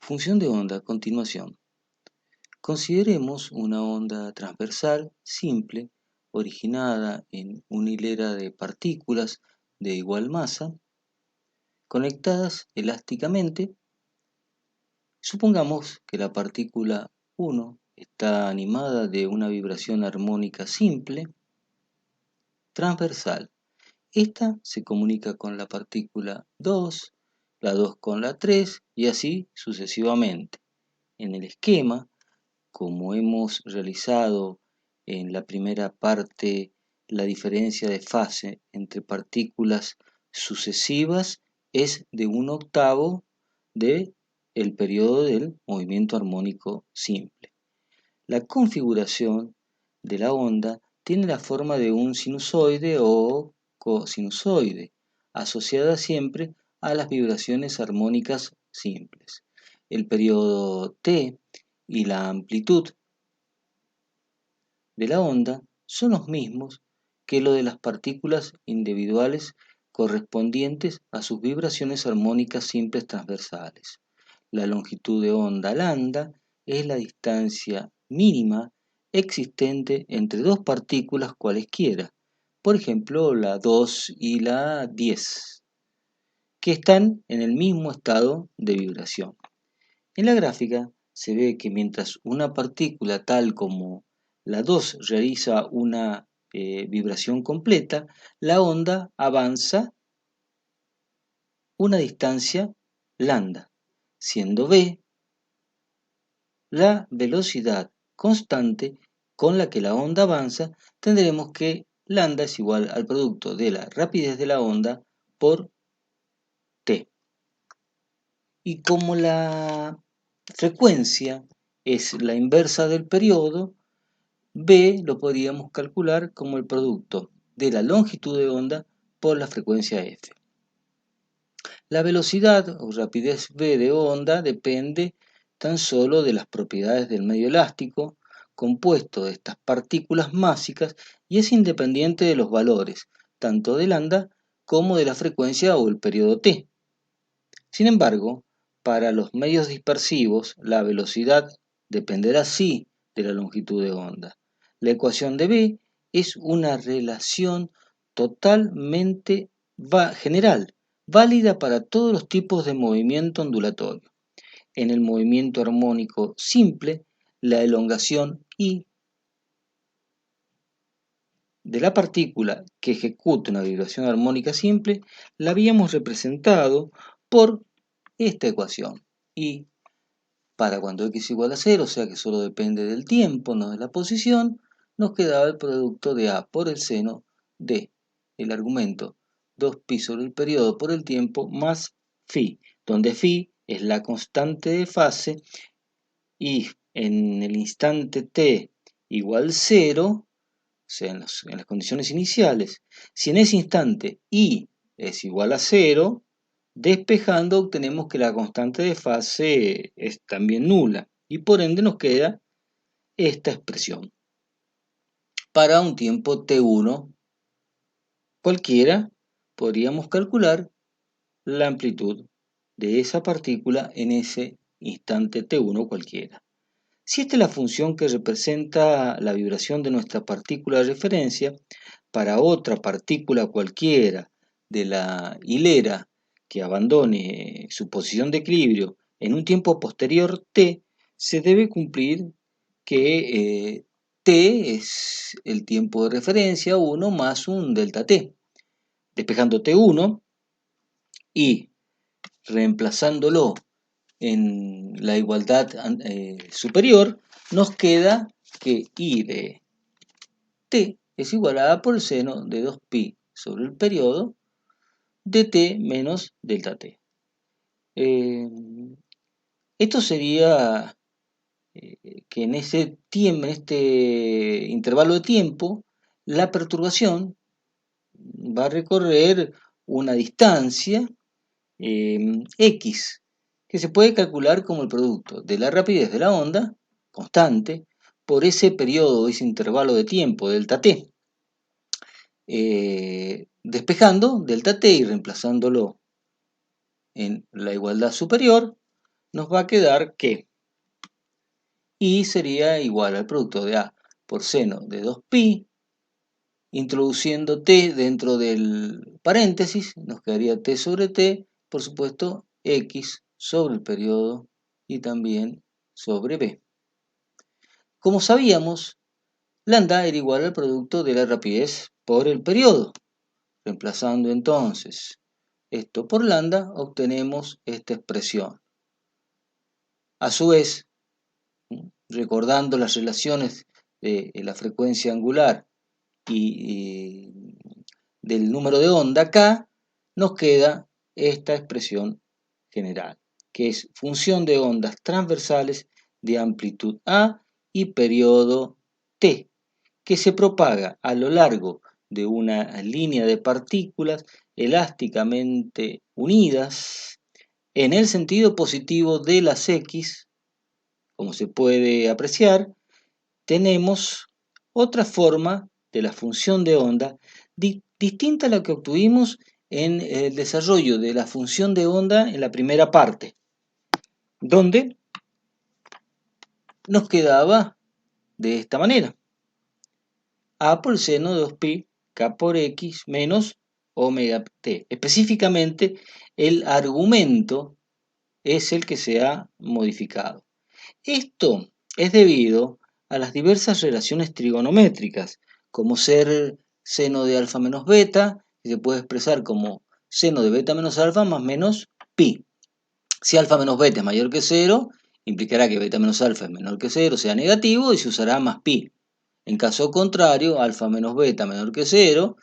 Función de onda a continuación. Consideremos una onda transversal simple originada en una hilera de partículas de igual masa conectadas elásticamente. Supongamos que la partícula 1 está animada de una vibración armónica simple transversal. Esta se comunica con la partícula 2, la 2 con la 3 y así sucesivamente. En el esquema, como hemos realizado en la primera parte, la diferencia de fase entre partículas sucesivas es de 1/8 del periodo del movimiento armónico simple. La configuración de la onda tiene la forma de un sinusoide o cosinusoide, asociada siempre a las vibraciones armónicas simples. El periodo T y la amplitud de la onda son los mismos que lo de las partículas individuales correspondientes a sus vibraciones armónicas simples transversales. La longitud de onda lambda es la distancia mínima existente entre dos partículas cualesquiera, por ejemplo la 2 y la 10, que están en el mismo estado de vibración. En la gráfica se ve que mientras una partícula tal como la 2 realiza una vibración completa, la onda avanza una distancia lambda, siendo v la velocidad constante con la que la onda avanza. Tendremos que lambda es igual al producto de la rapidez de la onda por t. Y como la frecuencia es la inversa del periodo, b lo podríamos calcular como el producto de la longitud de onda por la frecuencia f. La velocidad o rapidez v de onda depende tan solo de las propiedades del medio elástico compuesto de estas partículas másicas y es independiente de los valores tanto de lambda como de la frecuencia o el periodo t. Sin embargo, para los medios dispersivos, la velocidad dependerá sí de la longitud de onda. La ecuación de B es una relación totalmente general, válida para todos los tipos de movimiento ondulatorio. En el movimiento armónico simple, la elongación I de la partícula que ejecuta una vibración armónica simple la habíamos representado por esta ecuación. Y para cuando x igual a 0, o sea que solo depende del tiempo, no de la posición, nos quedaba el producto de a por el seno de el argumento 2pi sobre el periodo por el tiempo más phi, donde phi es la constante de fase y en el instante t igual 0, o sea, en las condiciones iniciales, si en ese instante i es igual a 0, despejando obtenemos que la constante de fase es también nula y por ende nos queda esta expresión. Para un tiempo t1 cualquiera podríamos calcular la amplitud de esa partícula en ese instante t1 cualquiera. Si esta es la función que representa la vibración de nuestra partícula de referencia, para otra partícula cualquiera de la hilera que abandone su posición de equilibrio en un tiempo posterior t, se debe cumplir que t es el tiempo de referencia 1 más un delta t. Despejando t1 y reemplazándolo en la igualdad superior, nos queda que I de t es igual a A por el seno de 2pi sobre el periodo de t menos delta t. Esto sería que en este intervalo de tiempo, la perturbación va a recorrer una distancia x, que se puede calcular como el producto de la rapidez de la onda, constante, por ese periodo, ese intervalo de tiempo, delta t, despejando delta t y reemplazándolo en la igualdad superior, nos va a quedar que I sería igual al producto de A por seno de 2pi, introduciendo t dentro del paréntesis, nos quedaría t sobre t, por supuesto, x sobre el periodo y también sobre b. Como sabíamos, lambda era igual al producto de la rapidez por el periodo. Reemplazando entonces esto por lambda, obtenemos esta expresión. A su vez, recordando las relaciones de la frecuencia angular y del número de onda k, nos queda esta expresión general, que es función de ondas transversales de amplitud A y periodo t, que se propaga a lo largo de una línea de partículas elásticamente unidas en el sentido positivo de las x. Como se puede apreciar, tenemos otra forma de la función de onda distinta a la que obtuvimos en el desarrollo de la función de onda en la primera parte, donde nos quedaba de esta manera: A por el seno de 2pi, k por x menos omega t. Específicamente, el argumento es el que se ha modificado. Esto es debido a las diversas relaciones trigonométricas, como ser seno de alfa menos beta, que se puede expresar como seno de beta menos alfa más menos pi. Si alfa menos beta es mayor que 0, implicará que beta menos alfa es menor que 0, sea negativo, y se usará más pi. En caso contrario, alfa menos beta menor que 0,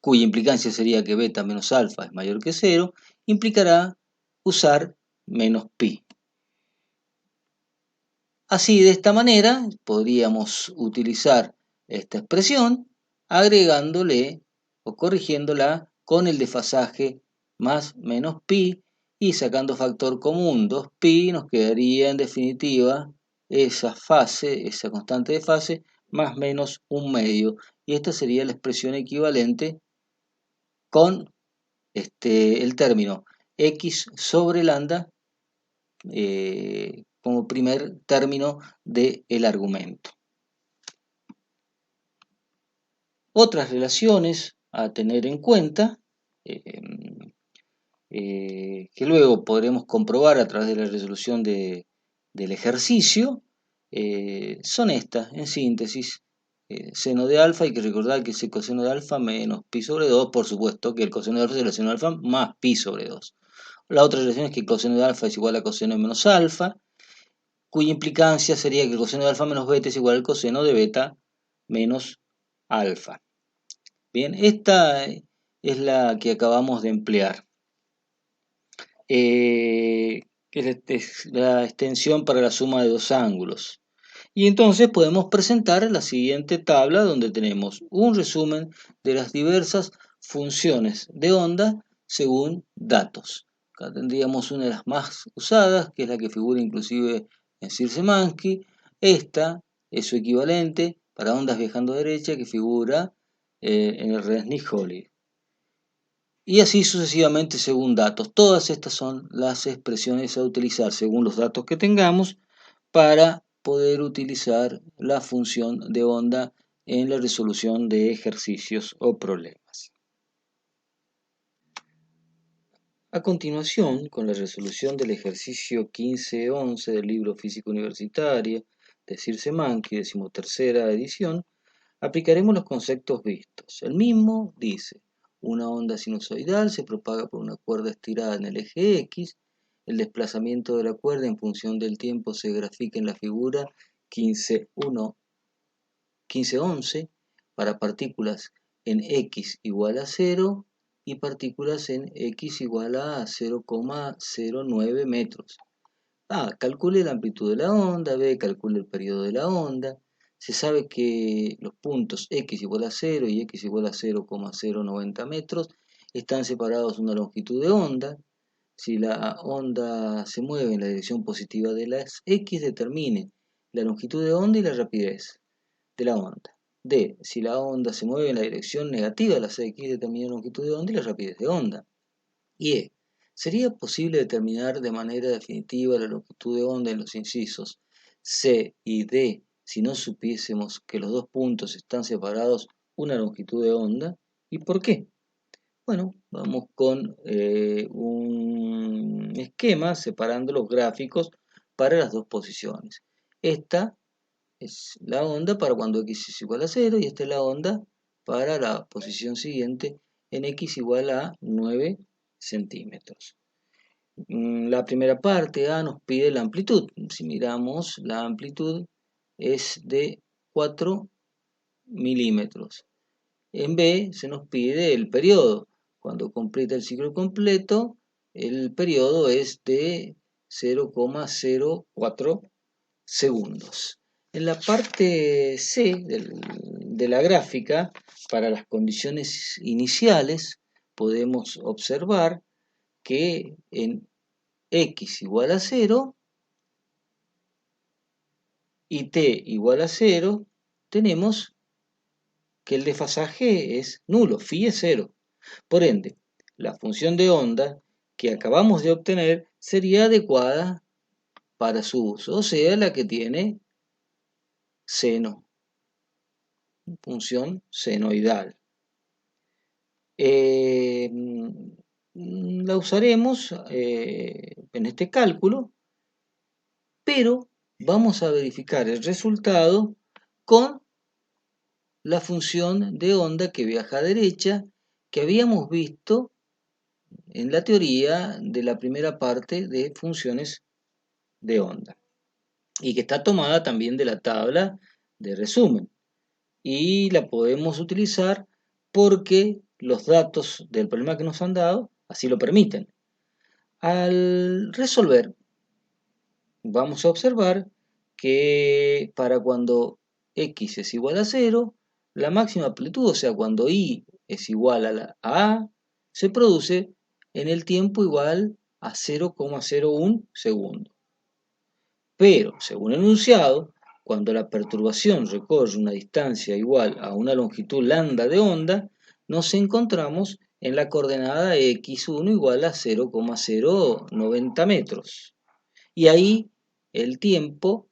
cuya implicancia sería que beta menos alfa es mayor que 0, implicará usar menos pi. Así, de esta manera, podríamos utilizar esta expresión agregándole o corrigiéndola con el desfasaje más menos pi y sacando factor común 2pi, nos quedaría en definitiva esa fase, esa constante de fase, más menos un medio. Y esta sería la expresión equivalente con el término x sobre lambda como primer término del argumento. Otras relaciones a tener en cuenta, que luego podremos comprobar a través de la resolución del ejercicio, son estas, en síntesis. Seno de alfa, hay que recordar que es el coseno de alfa menos pi sobre 2, por supuesto que el coseno de alfa es el seno de alfa más pi sobre 2. La otra relación es que el coseno de alfa es igual a coseno de menos alfa, cuya implicancia sería que el coseno de alfa menos beta es igual al coseno de beta menos alfa. Bien, esta es la que acabamos de emplear. Es la extensión para la suma de dos ángulos. Y entonces podemos presentar la siguiente tabla donde tenemos un resumen de las diversas funciones de onda según datos. Acá tendríamos una de las más usadas, que es la que figura inclusive en Szyr-Szymanski. Esta es su equivalente para ondas viajando a derecha, que figura en el Resnick-Holiday. Y así sucesivamente según datos. Todas estas son las expresiones a utilizar según los datos que tengamos para poder utilizar la función de onda en la resolución de ejercicios o problemas. A continuación, con la resolución del ejercicio 15-11 del libro Física Universitaria de Szyr-Szymanski, 13ª edición, aplicaremos los conceptos vistos. El mismo dice: una onda sinusoidal se propaga por una cuerda estirada en el eje X. El desplazamiento de la cuerda en función del tiempo se grafica en la figura 15-11 para partículas en X igual a 0 y partículas en X igual a 0,09 metros. A, calcule la amplitud de la onda. B, calcule el periodo de la onda. Se sabe que los puntos X igual a 0 y X igual a 0,090 metros están separados una longitud de onda. Si la onda se mueve en la dirección positiva de las X, determine la longitud de onda y la rapidez de la onda. D, si la onda se mueve en la dirección negativa de las X, determine la longitud de onda y la rapidez de onda. Y E, ¿Sería posible determinar de manera definitiva la longitud de onda en los incisos C y D si no supiésemos que los dos puntos están separados una longitud de onda? ¿Y por qué? Bueno, vamos con un esquema separando los gráficos para las dos posiciones. Esta es la onda para cuando x es igual a 0 y esta es la onda para la posición siguiente en x igual a 9 centímetros. La primera parte A nos pide la amplitud. Si miramos, la amplitud es de 4 milímetros. En B se nos pide el periodo. Cuando completa el ciclo completo, el periodo es de 0,04 segundos. En la parte C de la gráfica, para las condiciones iniciales, podemos observar que en x igual a 0 y t igual a 0, tenemos que el desfasaje es nulo, phi es 0. Por ende, la función de onda que acabamos de obtener sería adecuada para su uso, o sea, la que tiene seno, función senoidal. La usaremos en este cálculo, pero vamos a verificar el resultado con la función de onda que viaja a derecha que habíamos visto en la teoría de la primera parte de funciones de onda y que está tomada también de la tabla de resumen y la podemos utilizar porque los datos del problema que nos han dado así lo permiten. Al resolver vamos a observar que para cuando x es igual a 0, la máxima amplitud, o sea, cuando y es igual a a, se produce en el tiempo igual a 0,01 segundo. Pero, según el enunciado, cuando la perturbación recorre una distancia igual a una longitud lambda de onda, nos encontramos en la coordenada x1 igual a 0,090 metros. Y ahí el tiempo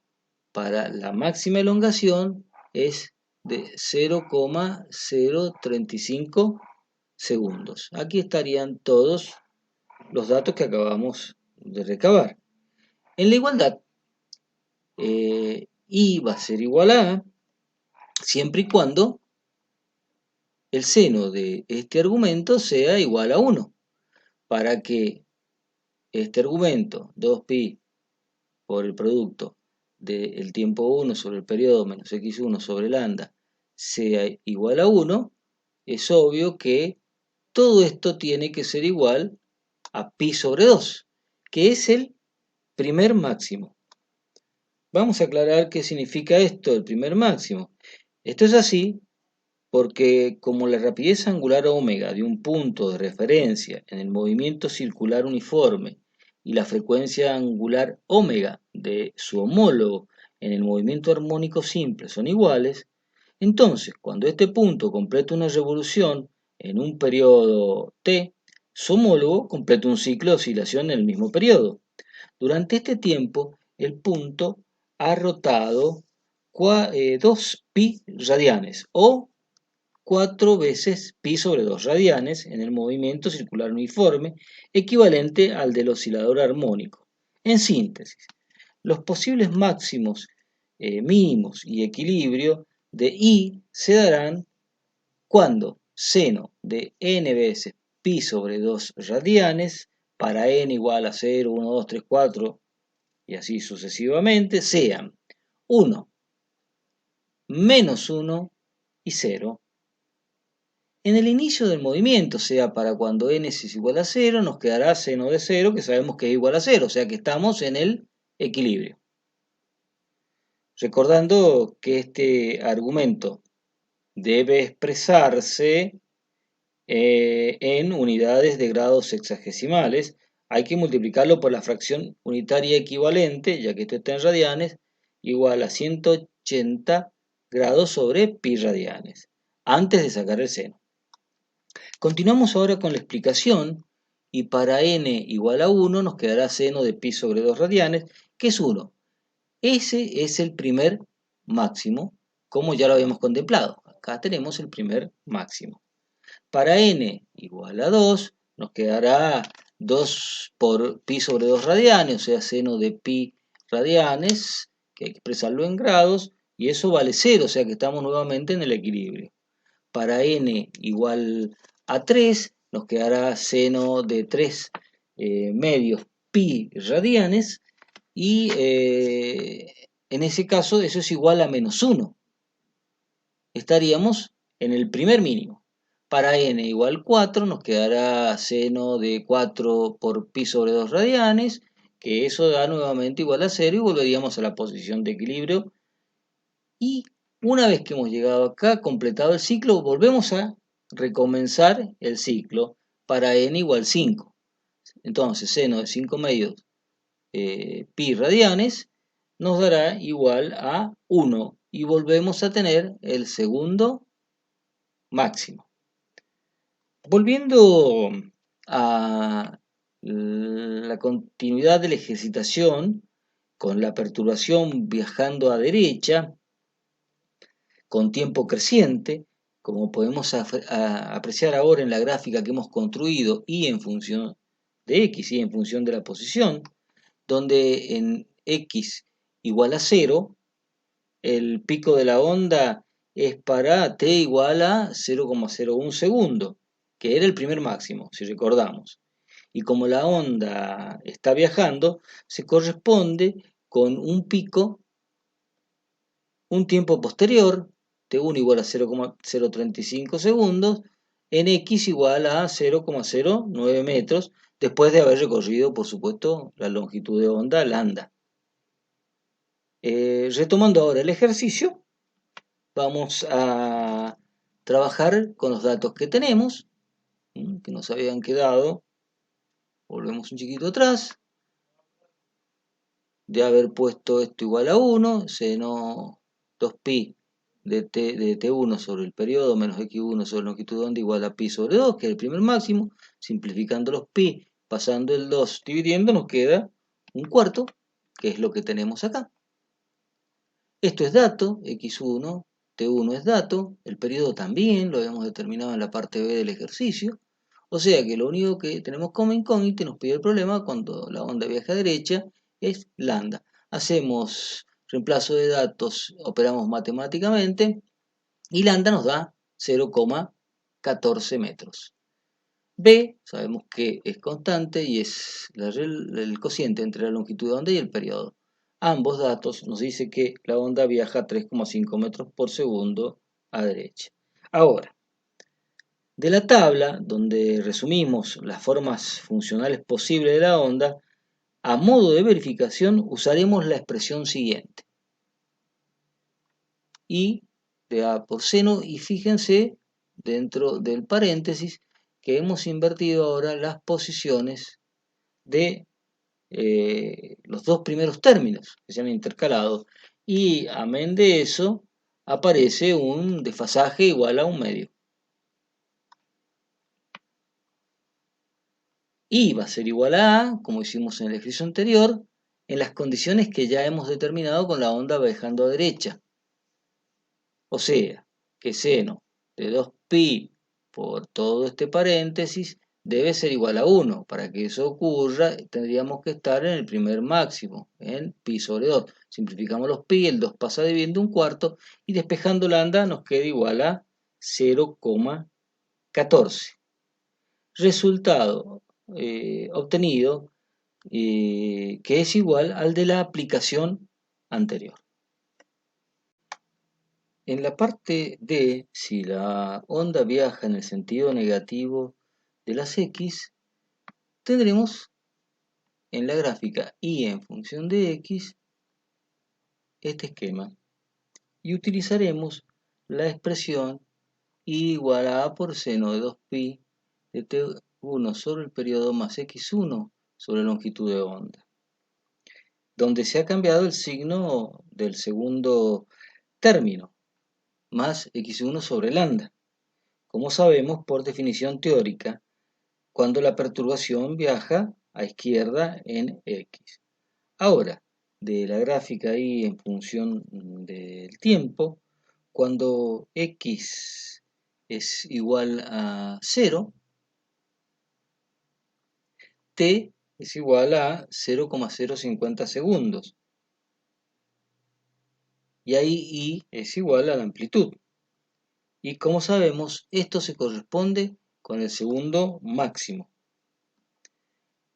para la máxima elongación es de 0,035 segundos. Aquí estarían todos los datos que acabamos de recabar. En la igualdad, y va a ser igual a siempre y cuando el seno de este argumento sea igual a 1. Para que este argumento, 2pi por el producto del tiempo 1 sobre el periodo menos x1 sobre lambda sea igual a 1, es obvio que todo esto tiene que ser igual a pi sobre 2, que es el primer máximo. Vamos a aclarar qué significa esto, el primer máximo. Esto es así porque como la rapidez angular omega de un punto de referencia en el movimiento circular uniforme y la frecuencia angular omega de su homólogo en el movimiento armónico simple son iguales, entonces cuando este punto completa una revolución en un periodo t, su homólogo completa un ciclo de oscilación en el mismo periodo. Durante este tiempo, el punto ha rotado 2pi radianes o 4 veces pi sobre 2 radianes en el movimiento circular uniforme, equivalente al del oscilador armónico. En síntesis, los posibles máximos, mínimos y equilibrio de I se darán cuando seno de n veces pi sobre 2 radianes para n igual a 0, 1, 2, 3, 4 y así sucesivamente sean 1, menos 1 y 0. En el inicio del movimiento, o sea, para cuando n es igual a 0, nos quedará seno de 0, que sabemos que es igual a 0, o sea que estamos en el equilibrio. Recordando que este argumento debe expresarse en unidades de grados sexagesimales, hay que multiplicarlo por la fracción unitaria equivalente, ya que esto está en radianes, igual a 180 grados sobre pi radianes, antes de sacar el seno. Continuamos ahora con la explicación y para n igual a 1 nos quedará seno de pi sobre 2 radianes, que es 1. Ese es el primer máximo, como ya lo habíamos contemplado. Acá tenemos el primer máximo. Para n igual a 2, nos quedará 2 por pi sobre 2 radianes, o sea, seno de pi radianes, que hay que expresarlo en grados, y eso vale 0, o sea que estamos nuevamente en el equilibrio. Para n igual a 3, nos quedará seno de 3 medios pi radianes, y en ese caso eso es igual a menos 1. Estaríamos en el primer mínimo. Para n igual 4 nos quedará seno de 4 por pi sobre 2 radianes, que eso da nuevamente igual a 0 y volveríamos a la posición de equilibrio. Y una vez que hemos llegado acá, completado el ciclo, volvemos a recomenzar el ciclo para n igual 5. Entonces, seno de 5 medios pi radianes nos dará igual a 1 y volvemos a tener el segundo máximo. Volviendo a la continuidad de la ejercitación, con la perturbación viajando a derecha, con tiempo creciente, como podemos apreciar ahora en la gráfica que hemos construido y en función de x y en función de la posición, donde en x igual a 0, el pico de la onda es para t igual a 0,01 segundo, que era el primer máximo, si recordamos. Y como la onda está viajando, se corresponde con un pico, un tiempo posterior, t1 igual a 0,035 segundos, en x igual a 0,09 metros, después de haber recorrido, por supuesto, la longitud de onda lambda. Retomando ahora el ejercicio, vamos a trabajar con los datos que tenemos, que nos habían quedado. Volvemos un chiquito atrás. De haber puesto esto igual a 1, seno 2pi de t1 sobre el periodo menos x1 sobre la longitud de onda igual a pi sobre 2, que es el primer máximo. Simplificando los pi, pasando el 2 dividiendo, nos queda un cuarto, que es lo que tenemos acá. Esto es dato, x1, t1 es dato, el periodo también, lo habíamos determinado en la parte B del ejercicio. O sea que lo único que tenemos como incógnita y nos pide el problema cuando la onda viaja a derecha es lambda. Hacemos reemplazo de datos, operamos matemáticamente y lambda nos da 0,14 metros. B sabemos que es constante y es el cociente entre la longitud de onda y el periodo. Ambos datos nos dicen que la onda viaja a 3,5 metros por segundo a derecha. Ahora, de la tabla, donde resumimos las formas funcionales posibles de la onda, a modo de verificación usaremos la expresión siguiente. Y de A por seno, y fíjense dentro del paréntesis que hemos invertido ahora las posiciones de los dos primeros términos que se han intercalado. Y amén de eso, aparece un desfasaje igual a 1/2. Y va a ser igual a A, como hicimos en el ejercicio anterior, en las condiciones que ya hemos determinado con la onda viajando a derecha. O sea, que seno de 2pi por todo este paréntesis debe ser igual a 1. Para que eso ocurra, tendríamos que estar en el primer máximo, en pi sobre 2. Simplificamos los pi, el 2 pasa dividiendo un cuarto, y despejando lambda nos queda igual a 0,14. Resultado obtenido, que es igual al de la aplicación anterior. En la parte D, si la onda viaja en el sentido negativo de las X, tendremos en la gráfica y en función de X este esquema. Y utilizaremos la expresión y igual a por seno de 2pi de t1 sobre el periodo más x1 sobre la longitud de onda, donde se ha cambiado el signo del segundo término, más x1 sobre lambda. Como sabemos, por definición teórica, cuando la perturbación viaja a izquierda en X. Ahora, de la gráfica ahí en función del tiempo, cuando X es igual a 0, T es igual a 0,050 segundos. Y ahí I es igual a la amplitud. Y como sabemos, esto se corresponde con el segundo máximo.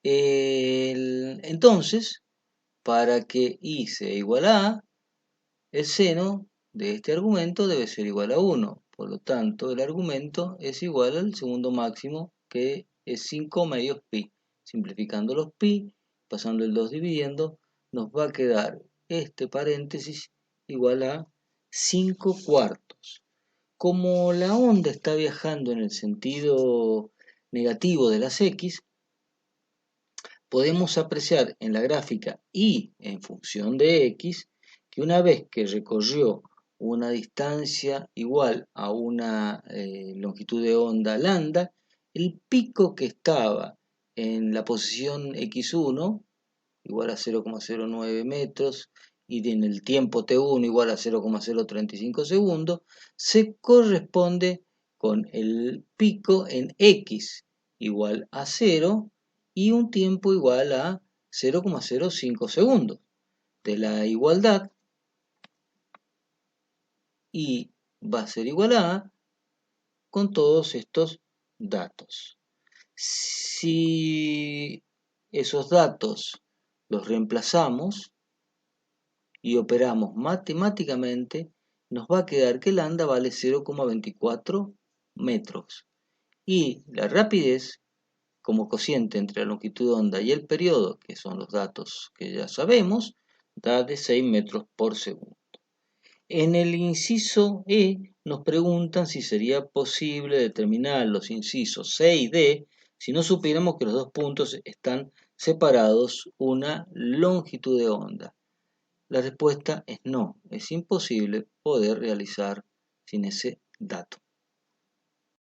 Entonces, para que I sea igual a A, el seno de este argumento debe ser igual a 1. Por lo tanto, el argumento es igual al segundo máximo, que es 5 medios pi. Simplificando los pi, pasando el 2 dividiendo, nos va a quedar este paréntesis igual a 5 cuartos. Como la onda está viajando en el sentido negativo de las X, podemos apreciar en la gráfica Y en función de X que una vez que recorrió una distancia igual a una longitud de onda lambda, el pico que estaba en la posición x1 igual a 0,09 metros y en el tiempo t1 igual a 0,035 segundos, se corresponde con el pico en x igual a 0 y un tiempo igual a 0,05 segundos. De la igualdad, y va a ser igual a A con todos estos datos. Si esos datos los reemplazamos y operamos matemáticamente, nos va a quedar que lambda vale 0,24 metros. Y la rapidez, como cociente entre la longitud de onda y el periodo, que son los datos que ya sabemos, da de 6 metros por segundo. En el inciso E nos preguntan si sería posible determinar los incisos C y D si no supiéramos que los dos puntos están separados una longitud de onda. La respuesta es no, es imposible poder realizar sin ese dato.